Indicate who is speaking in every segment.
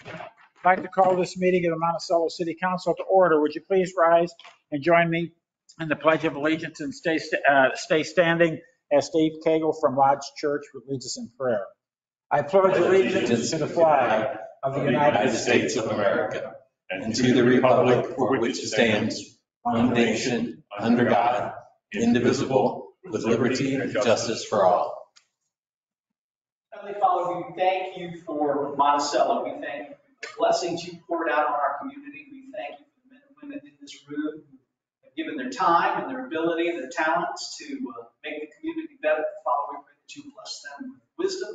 Speaker 1: I'd like to call this meeting of the Monticello City Council to order. Would you please rise and join me in the Pledge of Allegiance and stay standing as Steve Cagle from Lodge Church leads us in prayer. I pledge allegiance to the flag of the United States of America and to the republic for which it stands, one nation, under God, indivisible, with liberty and justice for all.
Speaker 2: Heavenly Father, we thank you for Monticello. We thank you for the blessings you poured out on our community. We thank you for the men and women in this room who have given their time and their ability and their talents to make the community better. Father, we pray that you bless them with wisdom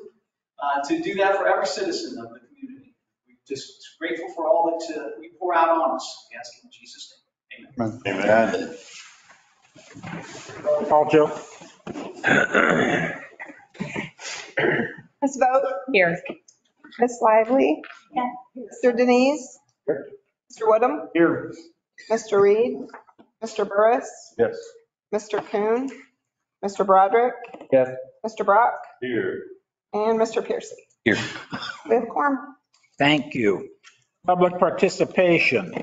Speaker 2: to do that for every citizen of the community. We're just grateful for all that you pour out on us. We ask in Jesus' name. Amen.
Speaker 1: Amen. Call Joe.
Speaker 3: Ms. Vogt? Here. Ms. Lively? Yeah. Mr. Denise?
Speaker 1: Here.
Speaker 3: Mr. Woodham?
Speaker 1: Here.
Speaker 3: Mr. Reed? Mr. Burris?
Speaker 1: Yes.
Speaker 3: Mr. Kuhn? Mr. Broderick?
Speaker 1: Yes.
Speaker 3: Mr. Brock?
Speaker 4: Here.
Speaker 3: And Mr. Piercy?
Speaker 4: Here.
Speaker 3: We have a quorum.
Speaker 1: Thank you. Public participation.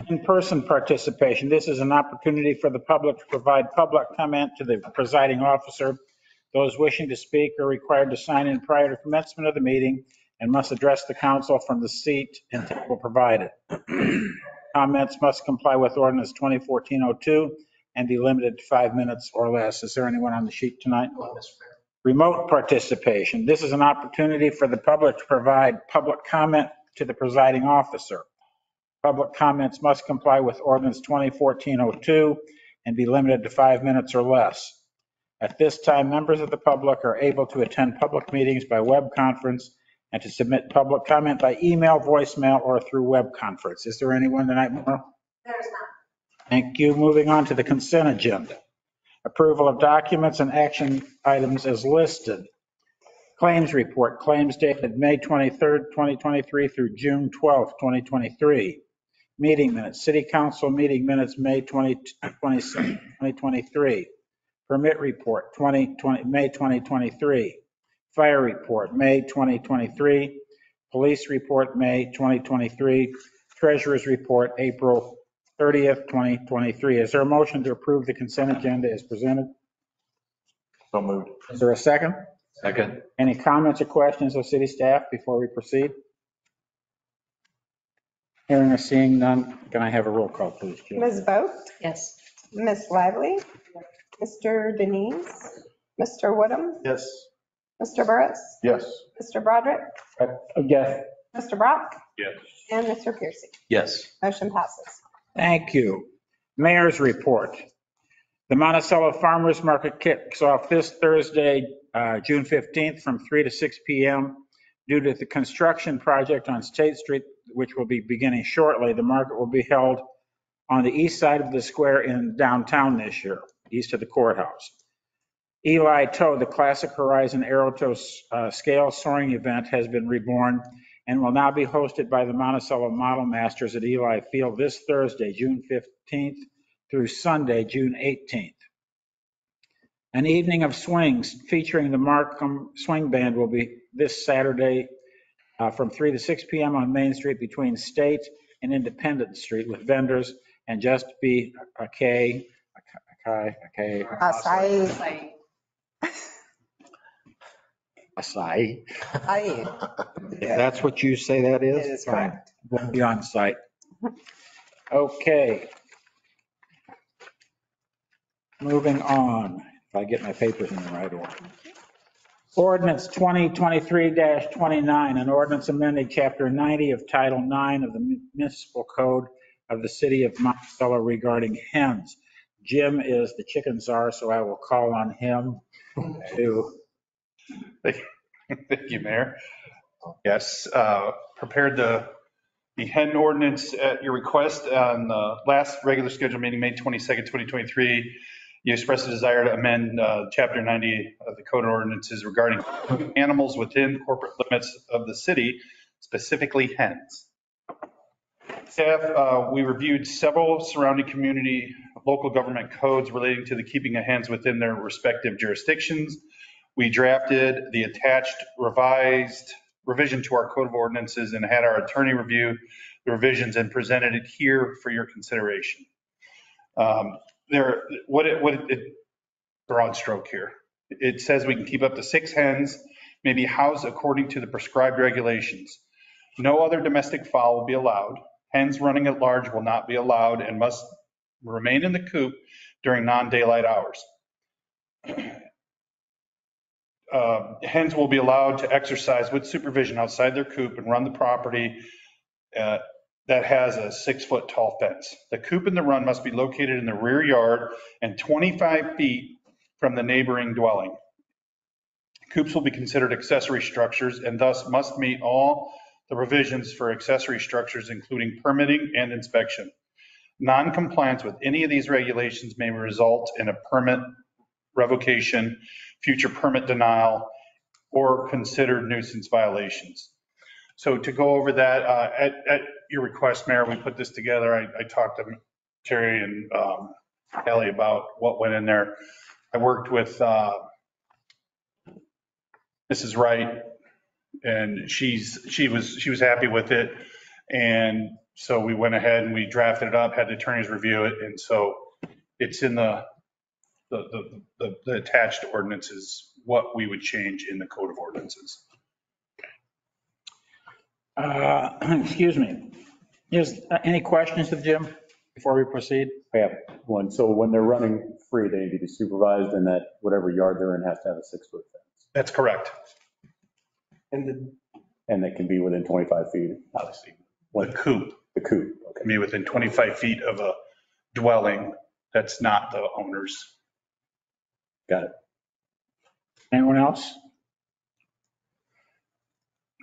Speaker 1: In-person participation. This is an opportunity for the public to provide public comment to the presiding officer. Those wishing to speak are required to sign in prior to commencement of the meeting and must address the council from the seat and table provided. Comments must comply with ordinance 2014-02 and be limited to 5 minutes or less. Is there anyone on the sheet tonight? Remote participation. This is an opportunity for the public to provide public comment to the presiding officer. Public comments must comply with ordinance 2014-02 and be limited to 5 minutes or less. At this time, members of the public are able to attend public meetings by web conference and to submit public comment by email, voicemail, or through web conference. Is there anyone tonight, Maura?
Speaker 3: There's not.
Speaker 1: Thank you. Moving on to the consent agenda. Approval of documents and action items as listed. Claims report. Claims dated May 23rd, 2023 through June 12th, 2023. Meeting minutes. City Council meeting minutes May 27th, 2023. Permit report, May 2023. Fire report, May 2023. Police report, May 2023. Treasurer's report, April 30th, 2023. Is there a motion to approve the consent agenda as presented?
Speaker 4: So moved.
Speaker 1: Is there a second?
Speaker 4: Second.
Speaker 1: Any comments or questions of city staff before we proceed? Hearing or seeing none, can I have a roll call, please, Jill?
Speaker 3: Ms. Vogt?
Speaker 5: Yes.
Speaker 3: Ms. Lively? Mr. Denise? Mr. Woodham?
Speaker 4: Yes.
Speaker 3: Mr. Burris?
Speaker 4: Yes.
Speaker 3: Mr. Broderick?
Speaker 1: Yes.
Speaker 3: Mr. Brock?
Speaker 4: Yes.
Speaker 3: And Mr. Piercy?
Speaker 4: Yes.
Speaker 3: Motion passes.
Speaker 1: Thank you. Mayor's report. The Monticello Farmers Market kicks off this Thursday, June 15th from 3 to 6 p.m. Due to the construction project on State Street, which will be beginning shortly, the market will be held on the east side of the square in downtown this year, east of the courthouse. Eli Tow, the Classic Horizon Aerotow scale soaring event, has been reborn and will now be hosted by the Monticello Model Masters at Eli Field this Thursday, June 15th through Sunday, June 18th. An evening of swings featuring the Markham Swing Band will be this Saturday from 3 to 6 p.m. on Main Street between State and Independence Street with vendors and Just Be Acai. If that's what you say that is?
Speaker 3: It is correct.
Speaker 1: Won't be on site. Okay. Moving on, if I get my papers in the right order. Ordinance 2023-29, an ordinance amending Chapter 90 of Title 9 of the Municipal Code of the City of Monticello regarding hens. Jim is the chicken czar, so I will call on him to.
Speaker 4: Thank you, Mayor. Yes, prepared the hen ordinance at your request on the last regular scheduled meeting, May 22nd, 2023. You expressed a desire to amend Chapter 90 of the Code of Ordinances regarding animals within corporate limits of the city, specifically hens. Staff, we reviewed several surrounding community local government codes relating to the keeping of hens within their respective jurisdictions. We drafted the attached revised revision to our code of ordinances and had our attorney review the revisions and presented it here for your consideration. Broad stroke here. It says we can keep up to 6 hens, may be housed according to the prescribed regulations. No other domestic fowl will be allowed. Hens running at large will not be allowed and must remain in the coop during non-daylight hours. Hens will be allowed to exercise with supervision outside their coop and run the property that has a 6-foot tall fence. The coop and the run must be located in the rear yard and 25 feet from the neighboring dwelling. Coops will be considered accessory structures and thus must meet all the provisions for accessory structures, including permitting and inspection. Non-compliance with any of these regulations may result in a permit revocation, future permit denial, or considered nuisance violations. So to go over that, at your request, Mayor, we put this together. I talked to Terry and Kelly about what went in there. I worked with Mrs. Wright, and she was happy with it. And so we went ahead and we drafted it up, had the attorneys review it. And so it's in the attached ordinances, what we would change in the code of ordinances.
Speaker 1: Excuse me. Is any questions of Jim before we proceed?
Speaker 5: I have one. So when they're running free, they need to be supervised, and that whatever yard they're in has to have a 6-foot fence.
Speaker 4: That's correct.
Speaker 5: And that can be within 25 feet, obviously.
Speaker 4: The coop
Speaker 5: The coop, okay.
Speaker 4: can be within 25 feet of a dwelling that's not the owner's.
Speaker 5: Got it.
Speaker 1: Anyone else?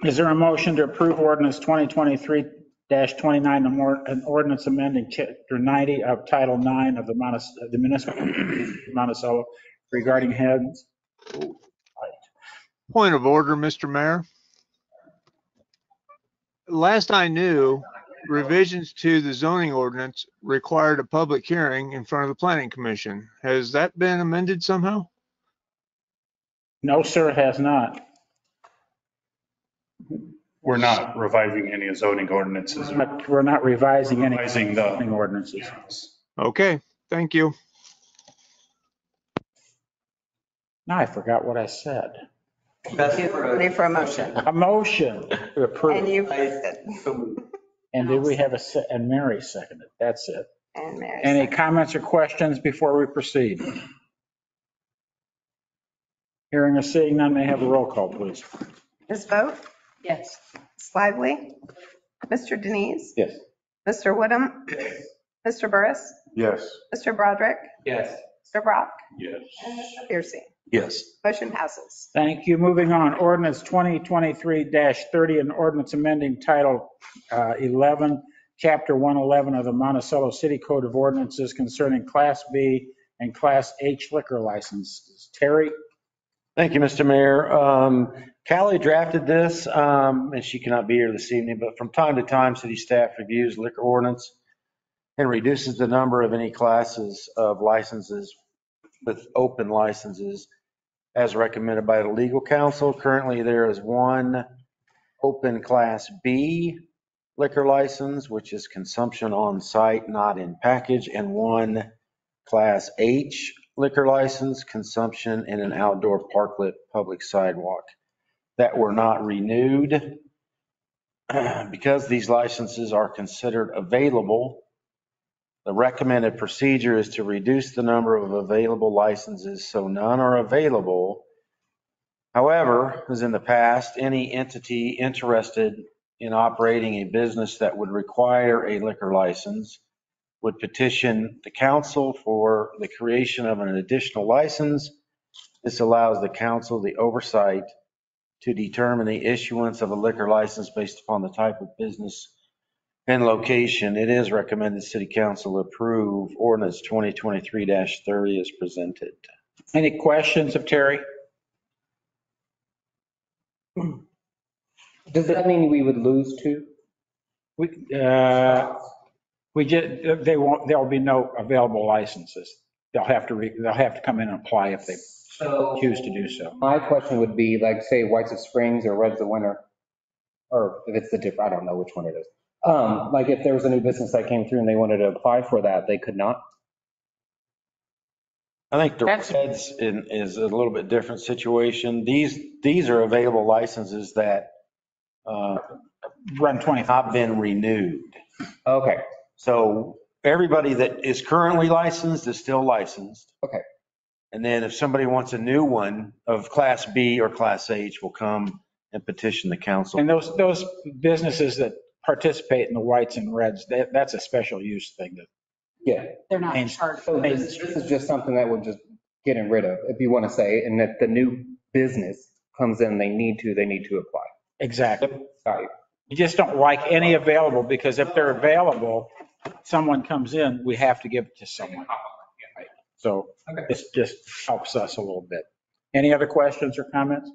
Speaker 1: Is there a motion to approve ordinance 2023-29, an ordinance amending chapter 90 of title 9 of the municipal Monticello regarding heads?
Speaker 6: Point of order, Mr. Mayor. Last I knew, revisions to the zoning ordinance required a public hearing in front of the planning commission. Has that been amended somehow?
Speaker 1: No, sir, it has not.
Speaker 4: We're not revising any zoning ordinances.
Speaker 1: We're not revising any
Speaker 4: Revising the-
Speaker 1: zoning ordinances.
Speaker 6: Okay, thank you.
Speaker 1: Now I forgot what I said.
Speaker 3: Ready for a motion.
Speaker 1: A motion to
Speaker 3: And
Speaker 1: approve.
Speaker 3: you,
Speaker 1: And did we have and Mary seconded? That's it.
Speaker 3: and Mary.
Speaker 1: Any comments or questions before we proceed? Hearing or seeing none, may I have a roll call, please?
Speaker 3: Ms. Vogt,
Speaker 7: Yes.
Speaker 3: Ms. Lively, Mr. Denise,
Speaker 5: Yes.
Speaker 3: Mr. Woodham, Mr. Burris,
Speaker 5: Yes.
Speaker 3: Mr. Broderick,
Speaker 7: Yes.
Speaker 3: Mr. Brock,
Speaker 4: Yes.
Speaker 3: and Mr. Piercy.
Speaker 5: Yes.
Speaker 3: Motion passes.
Speaker 1: Thank you. Moving on, ordinance 2023-30, an ordinance amending title 11, chapter 111 of the Monticello City Code of Ordinances concerning Class B and Class H liquor licenses. Terry?
Speaker 8: Thank you, Mr. Mayor. Callie drafted this, and she cannot be here this evening, but from time to time, city staff reviews liquor ordinance and reduces the number of any classes of licenses with open licenses as recommended by the legal counsel. Currently, there is one open Class B liquor license, which is consumption on site, not in package, and one Class H liquor license, consumption in an outdoor parklet public sidewalk, that were not renewed. Because these licenses are considered available, the recommended procedure is to reduce the number of available licenses so none are available. However, as in the past, any entity interested in operating a business that would require a liquor license would petition the council for the creation of an additional license. This allows the council the oversight to determine the issuance of a liquor license based upon the type of business and location. It is recommended city council approve ordinance 2023-30 as presented.
Speaker 1: Any questions of Terry?
Speaker 7: Does that mean we would lose two?
Speaker 1: There'll be no available licenses. They'll have to come in and apply if they
Speaker 7: So
Speaker 1: choose to do so.
Speaker 7: my question would be, like, say, Whites of Springs or Reds of Winter, or if it's the different, I don't know which one it is. Like if there was a new business that came through and they wanted to apply for that, they could not?
Speaker 8: I think the Reds is a little bit different situation. These are available licenses that
Speaker 1: Run 25.
Speaker 8: have been renewed.
Speaker 7: Okay,
Speaker 8: So everybody that is currently licensed is still licensed.
Speaker 7: okay.
Speaker 8: And then if somebody wants a new one of Class B or Class H, will come and petition the council.
Speaker 1: And those businesses that participate in the whites and reds, that's a special use thing.
Speaker 7: Yeah.
Speaker 9: They're not
Speaker 1: Main-
Speaker 9: charged.
Speaker 7: So this is just something that we're just getting rid of, if you want to say, and if the new business comes in, they need to apply.
Speaker 1: Exactly.
Speaker 7: Got it.
Speaker 1: You just don't like any available, because if they're available, someone comes in, we have to give it to someone. Right. So this just helps us a little bit. Any other questions or comments?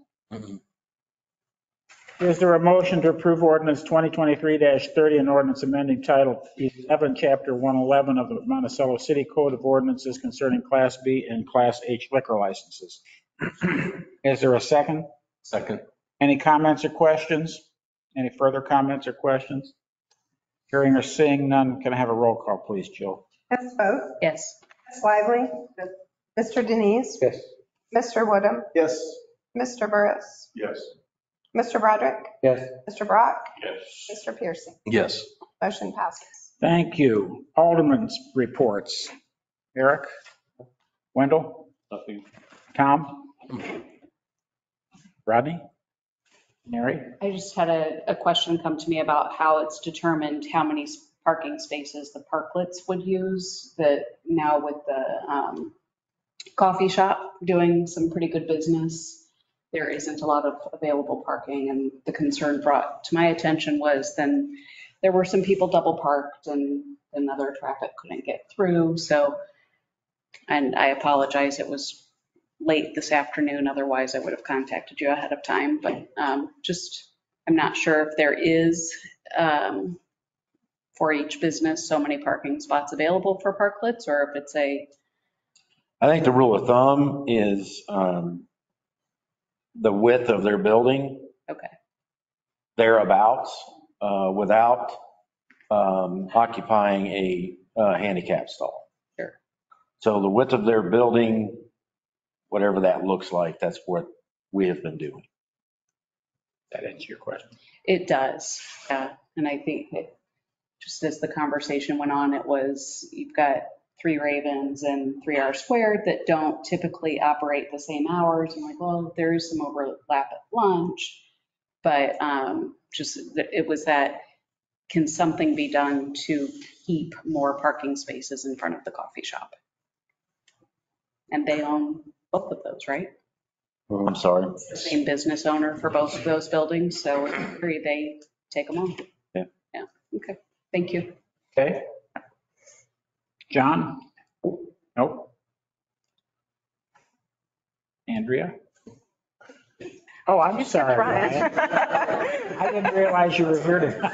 Speaker 1: Is there a motion to approve ordinance 2023-30, an ordinance amending Title 11, Chapter 111 of the Monticello City Code of Ordinances concerning Class B and Class H liquor licenses? Is there a second?
Speaker 8: Second.
Speaker 1: Any comments or questions? Any further comments or questions? Hearing or seeing none, can I have a roll call, please, Jill?
Speaker 3: Ms. Vogt,
Speaker 9: Yes.
Speaker 3: Ms. Lively, Mr. Denise,
Speaker 7: Yes.
Speaker 3: Mr. Woodham,
Speaker 2: Yes.
Speaker 3: Mr. Burris,
Speaker 4: Yes.
Speaker 3: Mr. Broderick,
Speaker 7: Yes.
Speaker 3: Mr. Brock,
Speaker 4: Yes.
Speaker 3: Mr. Piercy.
Speaker 8: Yes.
Speaker 3: Motion passes.
Speaker 1: Thank you. Alderman's reports. Eric? Wendell?
Speaker 4: Nothing.
Speaker 1: Tom? Rodney? Mary?
Speaker 9: I just had a question come to me about how it's determined how many parking spaces the parklets would use, that now with the coffee shop doing some pretty good business, there isn't a lot of available parking, and the concern brought to my attention was then there were some people double parked and other traffic couldn't get through. So, and I apologize, it was late this afternoon, otherwise I would have contacted you ahead of time, but just, I'm not sure if there is for each business so many parking spots available for parklets, or if it's
Speaker 8: I think the rule of thumb is the width of their building,
Speaker 9: okay.
Speaker 8: thereabouts, without occupying a handicap stall.
Speaker 9: Sure.
Speaker 8: So the width of their building, whatever that looks like, that's what we have been doing.
Speaker 1: That answers your question.
Speaker 9: It does, yeah. And I think that just as the conversation went on, it was, you've got 3 Ravens and 3 R Squared that don't typically operate the same hours. I'm like, well, there is some overlap at lunch, but just it was that, can something be done to keep more parking spaces in front of the coffee shop? And they own both of those, right?
Speaker 8: I'm sorry.
Speaker 9: The same business owner for both of those buildings, so in theory, they take them on.
Speaker 8: Yeah.
Speaker 9: Yeah, okay, thank you.
Speaker 1: Okay. John? Nope. Andrea? Oh, I'm sorry.
Speaker 3: Trying.
Speaker 1: Ryan. I didn't realize you were here to.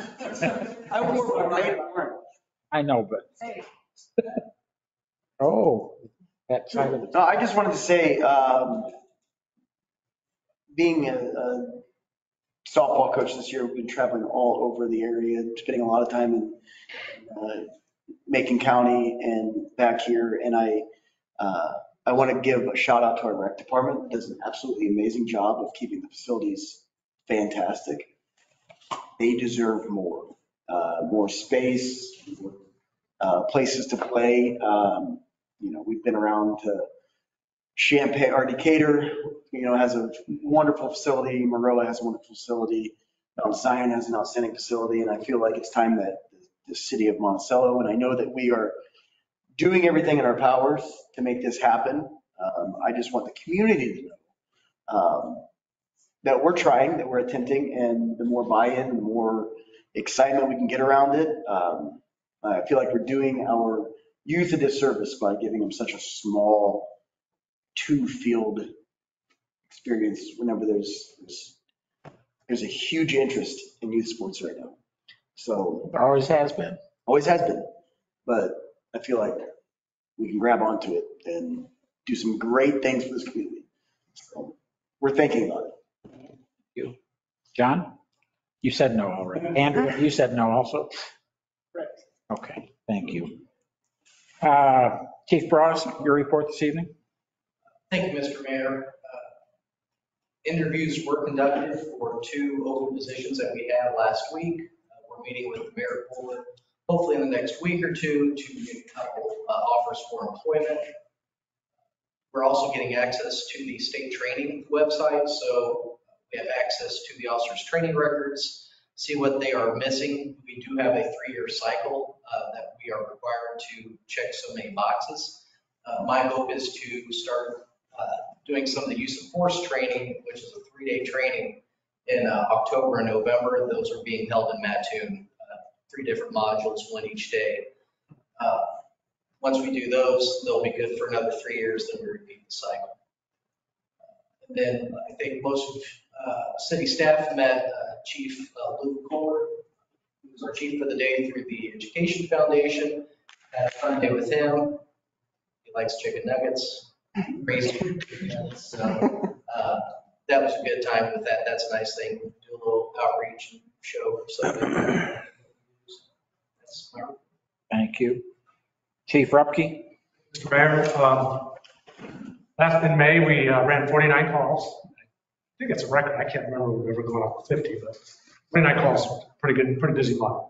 Speaker 1: I know, but. Oh, that side of the.
Speaker 10: No, I just wanted to say, being a softball coach this year, we've been traveling all over the area, spending a lot of time in Macon County and back here. And I want to give a shout out to our rec department. It does an absolutely amazing job of keeping the facilities fantastic. They deserve more space, places to play. We've been around to Champaign, or Decatur, has a wonderful facility. Maroa has a wonderful facility. Mount Zion has an outstanding facility. And I feel like it's time that the city of Monticello, and I know that we are doing everything in our powers to make this happen. I just want the community to know that we're trying, that we're attempting, and the more buy-in, the more excitement we can get around it. I feel like we're doing our youth a disservice by giving them such a small 2-field experience whenever there's a huge interest in youth sports right now. So
Speaker 1: Always has been.
Speaker 10: always has been, but I feel like we can grab onto it and do some great things for this community. So we're thinking about it.
Speaker 1: John? You said no already. Andrew, you said no also?
Speaker 10: Correct.
Speaker 1: Okay, thank you. Chief Bross, your report this evening?
Speaker 11: Thank you, Mr. Mayor. Interviews were conducted for 2 open positions that we had last week. We're meeting with the mayor board, hopefully in the next week or two, to get a couple offers for employment. We're also getting access to the state training website, so we have access to the officers' training records, see what they are missing. We do have a 3-year cycle that we are required to check so many boxes. My hope is to start doing some of the use of force training, which is a 3-day training in October and November. Those are being held in Mattoon, 3 different modules, 1 each day. Once we do those, they'll be good for another 3 years, then we repeat the cycle. And then I think most of city staff met Chief Luke Kohler, who's our chief for the day through the Education Foundation. Had a fun day with him. He likes chicken nuggets. Crazy. So that was a good time with that. That's a nice thing. Do a little outreach and show something.
Speaker 1: Thank you. Chief Rupke?
Speaker 12: Mr. Mayor, last in May, we ran 49 calls. I think it's a record. I can't remember if we ever gone up to 50, but 49 calls, pretty good, pretty busy month.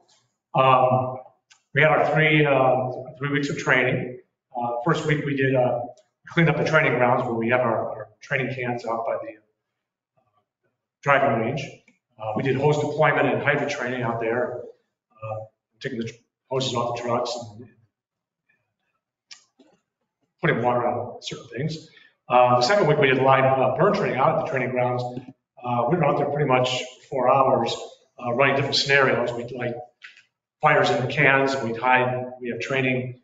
Speaker 12: We had our 3 weeks of training. First week we did cleaned up the training grounds where we have our training cans out by the driving range. We did hose deployment and hydrant training out there, taking the hoses off the trucks and putting water on certain things. The second week we did live burn training out at the training grounds. We were out there pretty much 4 hours running different scenarios. We'd light fires in the cans, we have training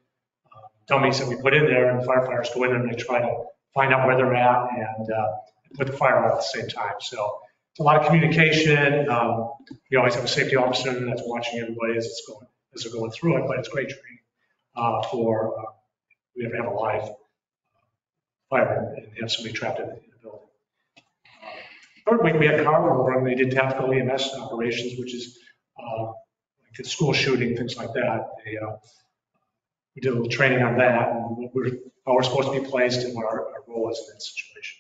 Speaker 12: dummies that we put in there, and firefighters go in there and they try to find out where they're at and put the fire out at the same time. So it's a lot of communication. We always have a safety officer that's watching everybody as they're going through it, but it's great training we have to have a live fire and have somebody trapped in the building. Third week we had cargo run. They did tactical EMS operations, which is like a school shooting, things like that. We did a little training on that and how we're supposed to be placed and what our role is in that situation.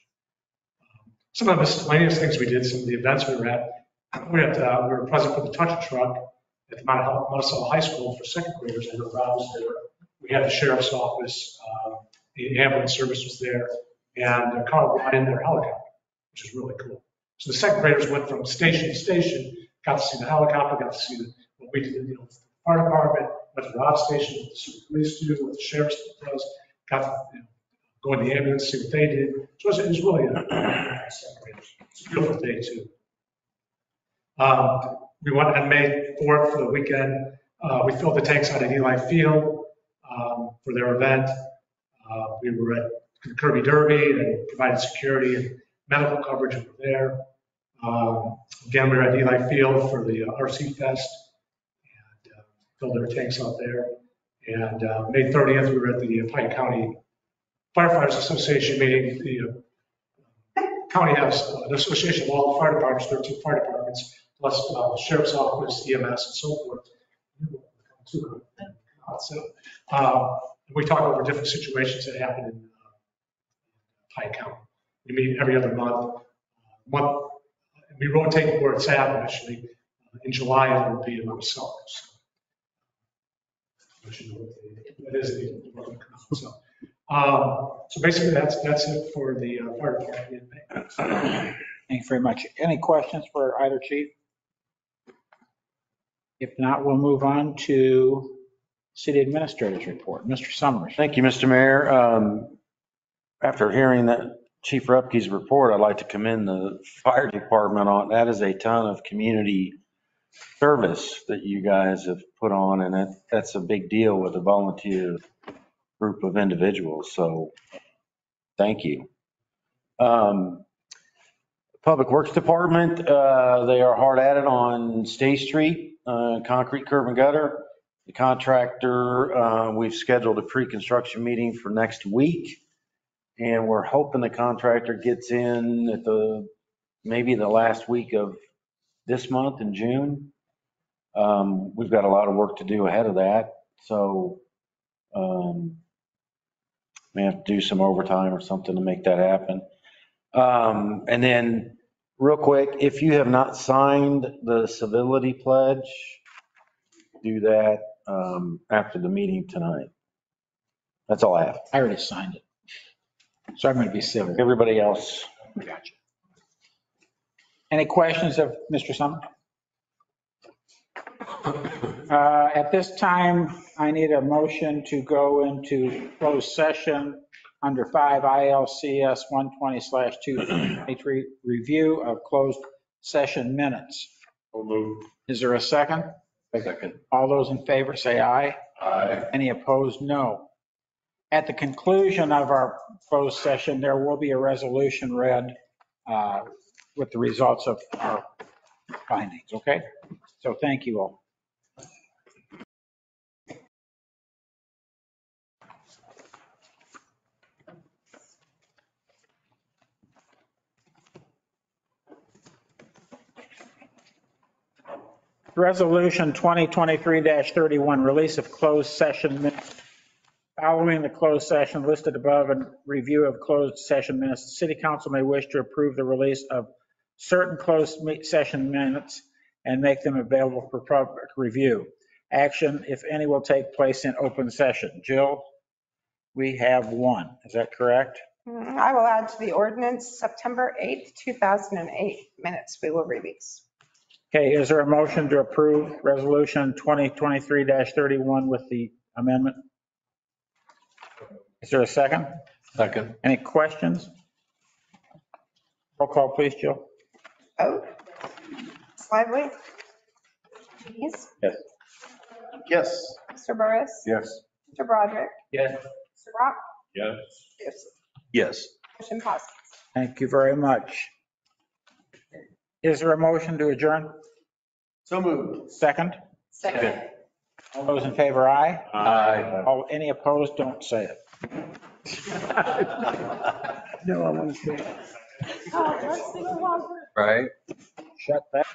Speaker 12: Some of the miscellaneous things we did, some of the events we were at, we were present for the touch truck at the Monticello High School for second graders. I know Rob was there. We had the sheriff's office, the ambulance service was there, and a car brought in their helicopter, which is really cool. So the second graders went from station to station, got to see the helicopter, got to see what we did, with the fire department, went to Rob's station, what the super police do, what the sheriff's does, got to go in the ambulance, see what they did. So it was really it's a beautiful day too. We went on May 4th for the weekend. We filled the tanks out at Eli Field for their event. We were at the Kirby Derby and provided security and medical coverage over there. Again, we were at Eli Field for the RC Fest and filled their tanks out there. And May 30th, we were at the Pike County Firefighters Association meeting. The county has an association of all the fire departments, 13 fire departments, plus the sheriff's office, EMS, and so forth. So we talk over different situations that happen in Pike County. We meet every other month. We rotate where it's at, actually. In July, it will be in Monticello. So basically, that's it for the fire department.
Speaker 1: Thank you very much. Any questions for either chief? If not, we'll move on to city administrator's report. Mr. Summers.
Speaker 8: Thank you, Mr. Mayor. After hearing that Chief Rupke's report, I'd like to commend the fire department on, that is a ton of community service that you guys have put on, and that's a big deal with a volunteer group of individuals. So thank you. Public Works Department, they are hard at it on State Street, concrete curb and gutter. The contractor, we've scheduled a pre-construction meeting for next week, and we're hoping the contractor gets in at maybe the last week of this month in June. We've got a lot of work to do ahead of that, so may have to do some overtime or something to make that happen. And then real quick, if you have not signed the civility pledge, do that after the meeting tonight. That's all I have.
Speaker 1: I already signed it. So I'm going to be civil.
Speaker 8: Everybody else.
Speaker 1: Gotcha. Any questions of Mr. Summer? At this time, I need a motion to go into closed session under 5 ILCS 120/223, review of closed session minutes. Is there a second?
Speaker 5: Second.
Speaker 1: All those in favor say aye.
Speaker 5: Aye.
Speaker 1: Any opposed? No. At the conclusion of our closed session, there will be a resolution read with the results of our findings, okay? So thank you all. Resolution 2023-31, release of closed session minutes. Following the closed session listed above and review of closed session minutes, the city council may wish to approve the release of certain closed session minutes and make them available for public review. Action, if any, will take place in open session. Jill, we have one. Is that correct?
Speaker 3: I will add to the ordinance September 8th, 2008 minutes we will release.
Speaker 1: Okay, is there a motion to approve resolution 2023-31 with the amendment? Is there a second?
Speaker 5: Second.
Speaker 1: Any questions? Roll call, please, Jill.
Speaker 3: Vote. Lively. Dees.
Speaker 5: Yes.
Speaker 10: Yes.
Speaker 3: Mr. Burris.
Speaker 5: Yes.
Speaker 3: Mr. Broderick.
Speaker 5: Yes.
Speaker 3: Mr. Rock.
Speaker 5: Yes.
Speaker 3: Gibson.
Speaker 5: Yes.
Speaker 3: Motion passes.
Speaker 1: Thank you very much. Is there a motion to adjourn?
Speaker 10: So moved.
Speaker 1: Second?
Speaker 3: Second.
Speaker 1: All those in favor, aye?
Speaker 5: Aye.
Speaker 1: All, any opposed, don't say it. No, I want to say it.
Speaker 3: Oh, let's see what
Speaker 5: Right.
Speaker 1: Shut that.